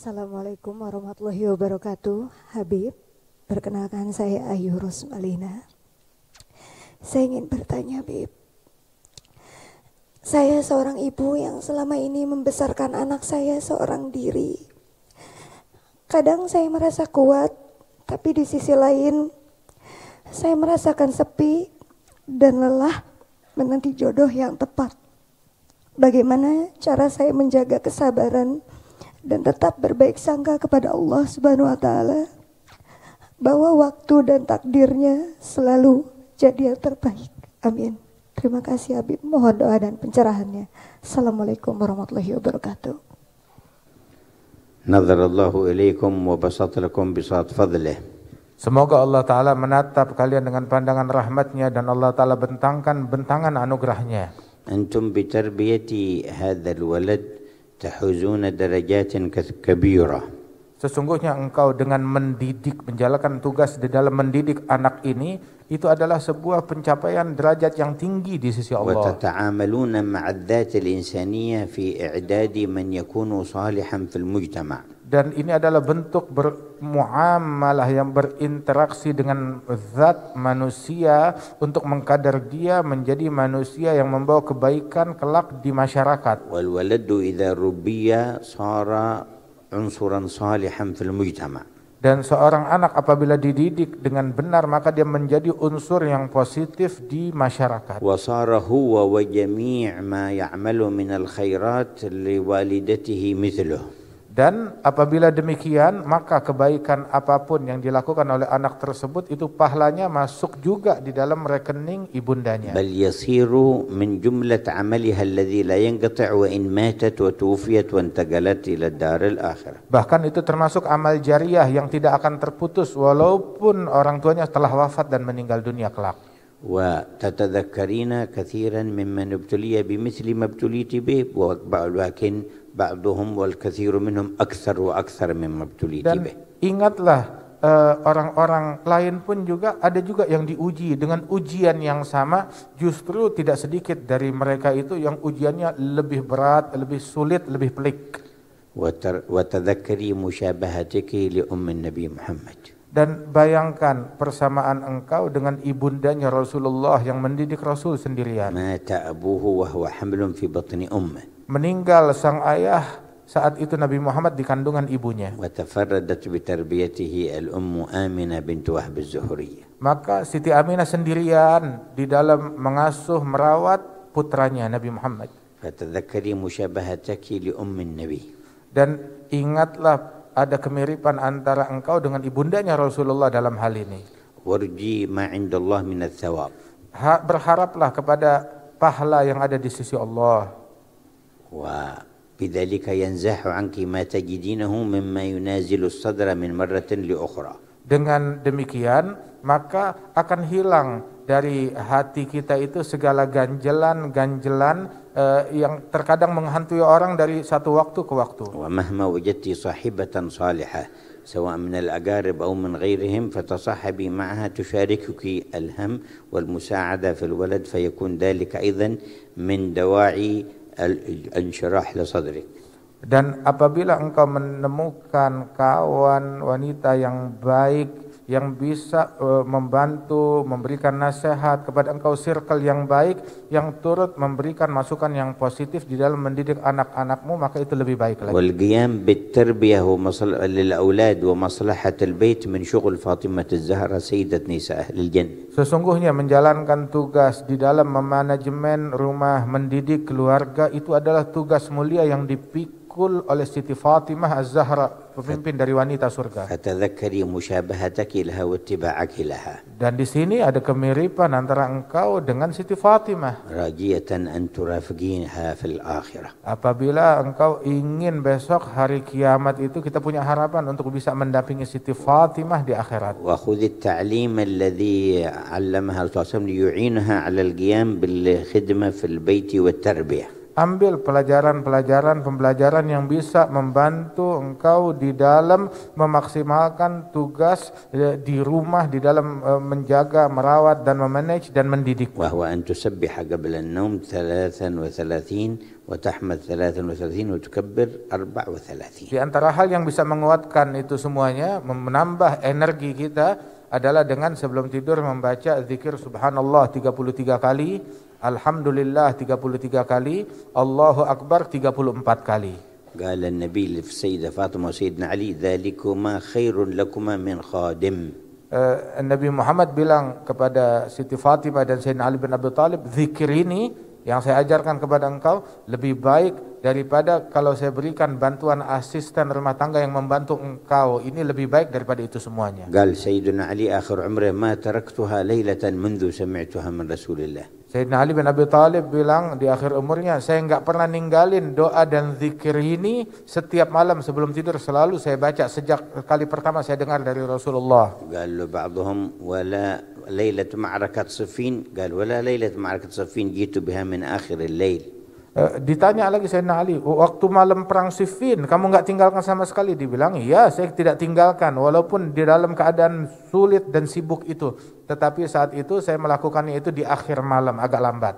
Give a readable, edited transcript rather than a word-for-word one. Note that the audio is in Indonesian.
Assalamualaikum warahmatullahi wabarakatuh. Habib, perkenalkan saya Ayu Rosmalina. Saya ingin bertanya, Habib. Saya seorang ibu yang selama ini membesarkan anak saya seorang diri. Kadang saya merasa kuat, tapi di sisi lain saya merasakan sepi dan lelah menanti jodoh yang tepat. Bagaimana cara saya menjaga kesabaran dan tetap berbaik sangka kepada Allah Subhanahu wa taala bahwa waktu dan takdirnya selalu jadi yang terbaik. Amin. Terima kasih Habib, mohon doa dan pencerahannya. Assalamualaikum warahmatullahi wabarakatuh. Nazarallahu ilaikum wa basata lakum bisat fadlih. Semoga Allah Ta'ala menatap kalian dengan pandangan rahmatnya dan Allah Ta'ala bentangkan bentangan anugerahnya. Antum bitarbiyati hadzal walad tahuzuna darajatin kabira. Sesungguhnya engkau dengan mendidik, menjalankan tugas di dalam mendidik anak ini, itu adalah sebuah pencapaian derajat yang tinggi di sisi Allah. Wa tata'amaluna ma'adzat al-insaniyah fi i'dadi man yakunu salihan fil mujtama'. Dan ini adalah bentuk bermuamalah yang berinteraksi dengan zat manusia untuk mengkadar dia menjadi manusia yang membawa kebaikan kelak di masyarakat. Wal waladu idza rubbiya sara unsuran salihan fil mujtama'. Dan seorang anak apabila dididik dengan benar maka dia menjadi unsur yang positif di masyarakat. Wa sara huwa wa jami' ma ya'malu min al khairat li walidatihi mithluhu. Dan apabila demikian maka kebaikan apapun yang dilakukan oleh anak tersebut itu pahalanya masuk juga di dalam rekening ibundanya. Bal yasiru min jumlat 'amaliha alladhi la yanqati' wa in matat wa tuwfiyat wa intaqalat ila daril akhirah. Bahkan itu termasuk amal jariah yang tidak akan terputus walaupun orang tuanya telah wafat dan meninggal dunia kelak. Wa tatadhakkarina kathiran mimman ibtuliya bimithli ma ibtuliti bih wa walakin ba'duhum wal kathiru minhum akthar wa akthar mimma ibtuliti Dan bih. ingatlah orang-orang lain pun juga ada juga yang diuji dengan ujian yang sama, justru tidak sedikit dari mereka itu yang ujiannya lebih berat, lebih sulit, lebih pelik. Wa tadhakkari musyabahatiki li ummi Nabi Muhammad. Dan bayangkan persamaan engkau dengan ibundanya Rasulullah yang mendidik Rasul sendirian. Mata abuhu wa huwa hamlun fi batni ummih. Meninggal sang ayah saat itu Nabi Muhammad di kandungan ibunya. Wa tafarradat bi tarbiyatihi al-ummu Aminah bint Wahb az-Zuhriyah. Maka Siti Aminah sendirian di dalam mengasuh merawat putranya Nabi Muhammad. Fatadhakkari musyabahataki li ummi Nabi. Dan ingatlah ada kemiripan antara engkau dengan ibundanya Rasulullah dalam hal ini. Warji ma 'inda Allah min ats-thawab. Berharaplah kepada pahala yang ada di sisi Allah. Wa bidzalika yanzahu 'anki ma tajidinahu mimma yunazilu as-sadra min marratin li ukhra. Dengan demikian maka akan hilang dari hati kita itu segala ganjelan-ganjelan yang terkadang menghantui orang dari satu waktu ke waktu. Wa mahma wajadti sahibatan salihah سواء من الأقارب أو من غيرهم فتصاحبي معها تشاركك الهم والمساعدة في الولد فيكون ذلك أيضا من دواعي الانشراح لصدرك. Dan apabila engkau menemukan kawan wanita yang baik yang bisa membantu, memberikan nasihat kepada engkau, circle yang baik yang turut memberikan masukan yang positif di dalam mendidik anak-anakmu, maka itu lebih baik lagi. والقيام بالتربية للأولاد ومصلحة البيت من شغل فاطمة الزهرا سيدة نساء أهل الجنة. Sesungguhnya menjalankan tugas di dalam memanajemen rumah, mendidik keluarga itu adalah tugas mulia yang dipikul oleh Siti Fatimah Az-Zahra, pemimpin dari wanita surga. فتذكري مشابهتك لها واتباعك لها. Dan di sini ada kemiripan antara engkau dengan Siti Fatimah. راجية أن ترافقينها في الآخرة. Apabila engkau ingin besok hari kiamat itu kita punya harapan untuk bisa mendampingi Siti Fatimah di akhirat. وخذ التعليم الذي علمها الرسول صلى الله عليه وسلم ليعينها على القيام بالخدمة في البيت والتربية. Ambil pembelajaran yang bisa membantu engkau di dalam memaksimalkan tugas di rumah, di dalam menjaga, merawat dan memanage dan mendidik. وهو أن تسبح قبل النوم 33 وتحمد 33 وتكبر 34. Di antara hal yang bisa menguatkan itu semuanya, menambah energi kita adalah dengan sebelum tidur membaca zikir subhanallah 33 kali, alhamdulillah 33 kali, Allahu akbar 34 kali. قال النبي للسيدة فاطمة وسيدنا علي ذلكما خير لكما من خادم. Nabi Muhammad bilang kepada Siti Fatimah dan Sayyidina Ali bin Abi Thalib, zikir ini yang saya ajarkan kepada engkau lebih baik daripada kalau saya berikan bantuan asisten rumah tangga yang membantu engkau. Ini lebih baik daripada itu semuanya. قال سيدنا علي آخر عمره ما تركتها ليلة منذ سمعتها من رسول الله. Sayyidina Ali bin Abi Thalib bilang di akhir umurnya, saya enggak pernah ninggalin doa dan zikir ini setiap malam sebelum tidur, selalu saya baca sejak kali pertama saya dengar dari Rasulullah. قال له بعضهم ولا ليلة معركة صفين، قال ولا ليلة معركة صفين جئت بها من آخر الليل. Ditanya lagi Sayyidina Ali, waktu malam perang Siffin kamu enggak tinggalkan sama sekali? Dibilang, iya saya tidak tinggalkan walaupun di dalam keadaan sulit dan sibuk itu, tetapi saat itu saya melakukannya itu di akhir malam agak lambat.